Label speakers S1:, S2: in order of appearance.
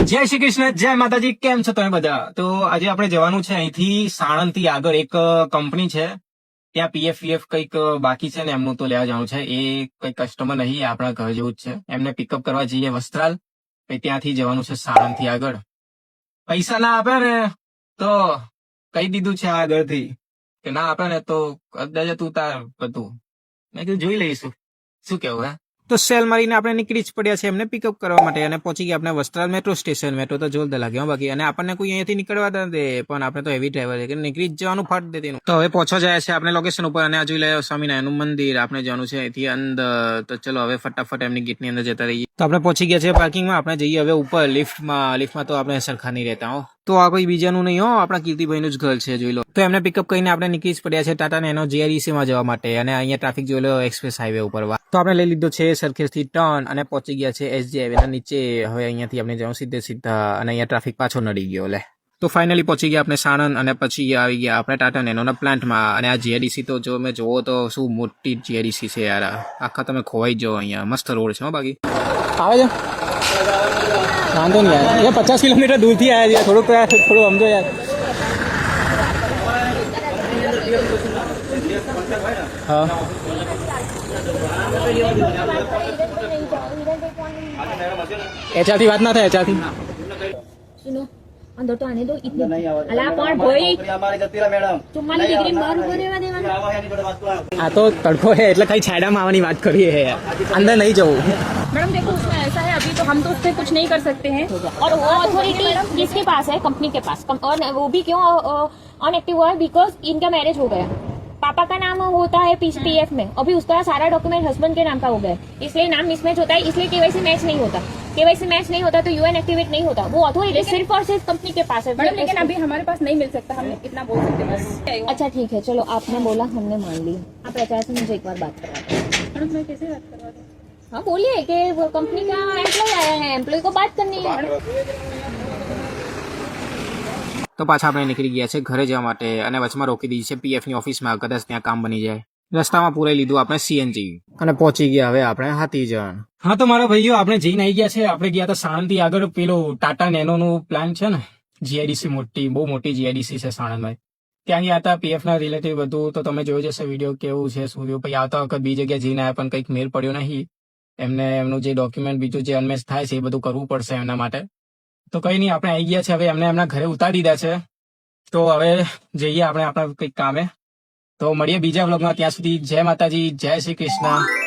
S1: જય શ્રી કૃષ્ણ, જય માતાજી. કેમ છો તમે બધા? તો આજે આપણે જવાનું છે અહીંથી સાણંદ થી આગળ એક કંપની છે, ત્યાં પીએફ કંઈક બાકી છે ને એમનું તો લેવા જવાનું છે. એ કઈ કસ્ટમર નહીં, આપણા ઘર જેવું જ છે. એમને પિકઅપ કરવા જઈએ વસ્ત્રાલ, પછી ત્યાંથી જવાનું છે સાણંદ થી આગળ. પૈસા ના આપે ને તો કહી દીધું છે આગળથી કે ના આપે ને તો કદાચ તું તાર બધું. મેં કીધું જોઈ લઈશું, શું કેવું હે?
S2: તો સેલ મારીને આપણે નીકળી જ પડ્યા છે એમને પિકઅપ કરવા માટે અને પહોંચી ગયા આપણે વસ્ત્રાલ મેટ્રો સ્ટેશન. મેટ્રો તો જોરદાર લાગે બાકી, અને આપણને કોઈ અહીંયાથી નીકળવા ના દે, પણ આપણે તો હેવી ડ્રાઈવર છે કે નીકળી જ જવાનું ફાટ દે તેનું. તો હવે પહોંચવા જાય છે આપણે લોકેશન ઉપર અને આ જોઈ લે સ્વામિનારાયણનું મંદિર. આપણે જવાનું છે અહીંથી અંદર. તો ચલો હવે ફટાફટ એમની ગેટની અંદર જતા રહીએ. તો આપણે પહોંચી ગયા છે પાર્કિંગમાં. આપણે જઈએ હવે ઉપર લિફ્ટમાં તો આપણે સરખા નહીં રહેતા હો. તો આ કોઈ બીજાનું નહીં હો, આપણા કીર્તિભાઈનું જ ઘર છે, જોઈ લો. તો એમને પિકઅપ કરીને આપણે નીકળી જ પડ્યા છે ટાટા નેનો જીઆઈડીસી માં જવા માટે. અને અહીંયા ટ્રાફિક જોઈ લો એક્સપ્રેસ હાઈવે ઉપર. તો આપણે લઈ લીધો છે સરખેજથી ટર્ન અને પહોંચી ગયા છે એસજી હાઈવે ના નીચે. હવે અહીંયાથી આપણે જવું સીધા અને અહીંયા ટ્રાફિક પાછો નડી ગયો લે. તો ફાઇનલી પહોંચી ગયા આપણે સાણંદ અને પછી આવી ગયા આપણે ટાટા નેનોના પ્લાન્ટમાં. અને આ જીઆઈડીસી તો જો મેં જોવો તો શું મોટી જીઆઈડીસી છે યાર. આખા તમે ખોવાઈ જાઓ અહીંયા. મસ્ત રોડ છે બાકી. આવે છે વાંધો નહીં યાર, એ 50 કિલોમીટર દૂરથી આવ્યા છે. થોડું સમજો યાર. હા એચાથી વાત ના થાય. એચાથી
S3: सुनो अंदर तो आने दो इतने अला पण भाई चुम्माली डिग्री बाहर उभो રહેવા દેવાના.
S2: આ તો તડકો है એટલે કઈ છાયડામાં આવવાની વાત કરીએ है यार. अंदर नहीं जाऊँ
S3: मैडम देखो उसमें ऐसा है अभी तो हम तो उससे कुछ नहीं कर सकते हैं और वो अथॉरिटी किसके पास है कंपनी के पास और वो भी क्यों अनएक्टिव हुआ है बिकॉज इनका मैरिज हो गया पापा का नाम होता है पीएफ में अभी उसका सारा डॉक्यूमेंट हस्बैंड के नाम का हो गया इसलिए नाम मिसमैच होता है इसलिए केवाईसी मैच नहीं होता केवाईसी मैच नहीं होता तो यूएन एक्टिवेट नहीं होता वो अथॉरिटी सिर्फ और सिर्फ कंपनी के पास है
S4: मैडम लेकिन अभी हमारे पास नहीं मिल सकता हम इतना बोल सकते हैं बस
S3: अच्छा ठीक है चलो आपने बोला हमने मान लिया आप एचआर से मुझे एक बार बात करवा दो
S4: मैडम मैं कैसे बात करवा दूं
S3: हाँ बोलिए कि वो कंपनी का एम्प्लॉय आया है एम्प्लॉय को बात करनी है
S2: તો પાછા આપણે નીકળી ગયા છે ઘરે જવા માટે અને વચમાં રોકી દીધી છે પીએફની ઓફિસમાં. કદાચ ત્યાં કામ બની જાય. રસ્તામાં પૂરાઈ લીધું આપણે સીએનજી અને પહોંચી ગયા હવે આપણે હાથીજણ.
S1: હા તો મારા ભાઈઓ આપણે જઈને આવી ગયા છે. આપણે ગયા હતા સાણંદ થી આગળ પેલો ટાટા નેનો નું પ્લાન છે ને, જીઆઈડીસી બહુ મોટી જીઆઈડીસી છે સાણંદમાં. ત્યાં ગયા હતા પીએફ ના રિલેટિવ બધું. તો તમે જોઈ જશે વિડીયો કેવું છે શું થયું. પછી આવતા વખત બી જગ્યાએ જઈને આવ્યા પણ કંઈક મેળ પડ્યો નહીં. એમનું જે ડોક્યુમેન્ટ બીજું જે અનમેચ થાય છે એ બધું કરવું પડશે એમના માટે. તો કઈ નહીં, આપણે આવી ગયા છે. હવે એમને એમના ઘરે ઉતારી દીધા છે. તો હવે જઈએ આપણે આપણા કંઈક કામે. તો મળીએ બીજા વ્લોગમાં. ત્યાં સુધી જય માતાજી, જય શ્રી કૃષ્ણ.